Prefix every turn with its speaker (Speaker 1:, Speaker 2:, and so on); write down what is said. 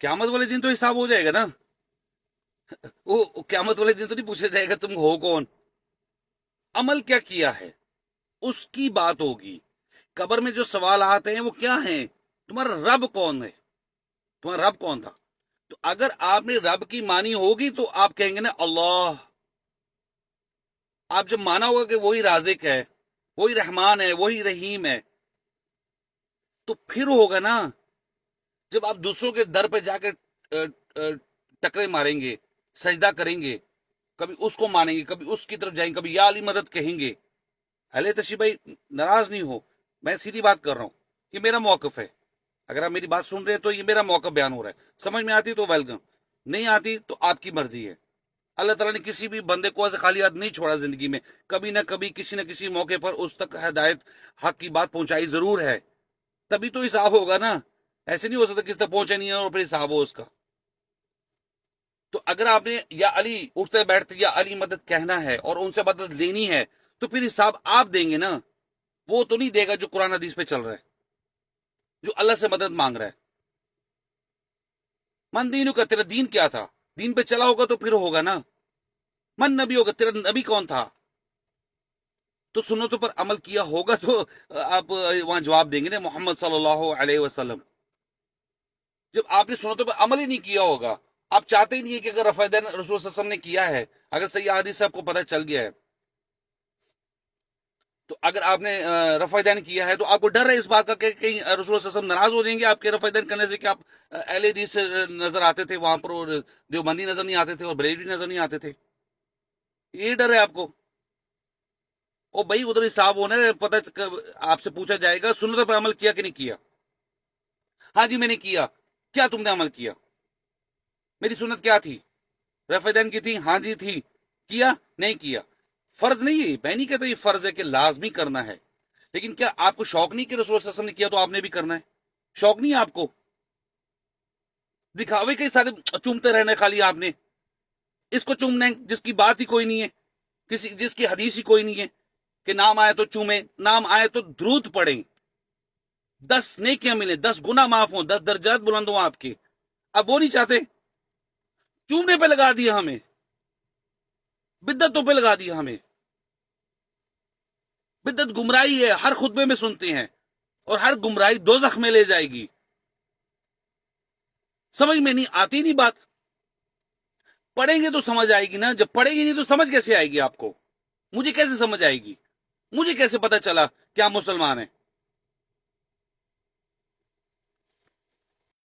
Speaker 1: قیامت والے دن تو حساب ہو جائے گا نا. وہ قیامت والے دن تو نہیں پوچھا جائے گا تم ہو کون. عمل کیا کیا ہے اس کی بات ہوگی. قبر میں جو سوال آتے ہیں وہ کیا ہیں؟ تمہارا رب کون ہے؟ تمہارا رب کون تھا؟ تو اگر آپ نے رب کی مانی ہوگی تو آپ کہیں گے نا اللہ. آپ جب مانا ہوگا کہ وہی رازق ہے، وہی رحمان ہے، وہی رحیم ہے، تو پھر ہوگا نا. جب آپ دوسروں کے در پہ جا کے ٹکرے ماریں گے، سجدہ کریں گے، کبھی اس کو مانیں گے، کبھی اس کی طرف جائیں گے، کبھی یا علی مدد کہیں گے. اہل تشریف بھائی ناراض نہیں ہو، میں سیدھی بات کر رہا ہوں. یہ میرا موقف ہے. اگر آپ میری بات سن رہے ہیں تو یہ میرا موقف بیان ہو رہا ہے. سمجھ میں آتی تو ویلکم، نہیں آتی تو آپ کی مرضی ہے. اللہ تعالیٰ نے کسی بھی بندے کو ایسے خالی ہاتھ نہیں چھوڑا زندگی میں. کبھی نہ کبھی کسی نہ کسی موقع پر اس تک ہدایت حق کی بات پہنچائی ضرور ہے. تبھی تو حساب ہوگا نا. ایسے نہیں ہو سکتا کس تک پہنچا نہیں ہے اور پھر حساب ہو اس کا. تو اگر آپ نے یا علی اٹھتے بیٹھتے یا علی مدد کہنا ہے اور ان سے مدد لینی ہے تو پھر حساب آپ دیں گے نا. وہ تو نہیں دے گا جو قرآن حدیث پہ چل رہا ہے، جو اللہ سے مدد مانگ رہا ہے. من دینو کا، تیرا دین کیا تھا؟ دین پہ چلا ہوگا تو پھر ہوگا نا. من نبی ہوگا، تیرا نبی کون تھا؟ تو سنتوں پر عمل کیا ہوگا تو آپ وہاں جواب دیں گے نا محمد صلی اللہ علیہ وسلم. جب آپ نے سنتوں پر عمل ہی نہیں کیا ہوگا، آپ چاہتے ہی نہیں ہے کہ اگر رفع دین رسول صلی اللہ علیہ وسلم نے کیا ہے، اگر صحیح حدیث سے آپ کو پتہ چل گیا ہے، تو اگر آپ نے رفع دین کیا ہے تو آپ کو ڈر ہے اس بات کا کہ کہیں رسول صلی اللہ علیہ وسلم ناراض ہو جائیں گے آپ کے رفع دین کرنے سے، کہ آپ اہل حدیث سے نظر آتے تھے وہاں پر اور دیوبندی نظر نہیں آتے تھے اور بریلوی نظر نہیں آتے تھے. یہ ڈر ہے آپ کو. او بھائی ادھر حساب ہونا ہے، پتہ آپ سے پوچھا جائے گا سنتوں پر عمل کیا کہ نہیں کیا. ہاں جی میں نے کیا. کیا تم نے عمل کیا؟ میری سنت کیا تھی؟ رفع دین کی تھی؟ ہاں جی تھی. کیا؟ نہیں کیا. فرض نہیں ہے، میں نہیں کہتا یہ فرض ہے کہ لازمی کرنا ہے، لیکن کیا آپ کو شوق نہیں کہ رسول اللہ صلی اللہ علیہ وسلم نے کیا تو آپ نے بھی کرنا ہے؟ شوق نہیں ہے آپ کو؟ دکھاوے کے سارے چومتے رہنا خالی آپ نے. اس کو چومنا ہے جس کی بات ہی کوئی نہیں ہے، جس کی حدیث ہی کوئی نہیں ہے کہ نام آئے تو چومیں، نام آئے تو درود پڑھیں، 10 نیکیاں ملیں، 10 گناہ معاف ہوں، 10 درجات بلند ہوں آپ کے. اب وہ نہیں چاہتے. چومنے پہ لگا دیا ہمیں، بدعتوں پہ لگا دیا ہمیں. بدعت گمراہی ہے، ہر خطبے میں سنتے ہیں، اور ہر گمراہی دوزخ میں لے جائے گی. سمجھ میں نہیں آتی نہیں بات. پڑھیں گے تو سمجھ آئے گی نا. جب پڑھیں گے نہیں تو سمجھ کیسے آئے گی آپ کو؟ مجھے کیسے سمجھ آئے گی؟ مجھے کیسے پتا چلا کہ آپ مسلمان ہیں؟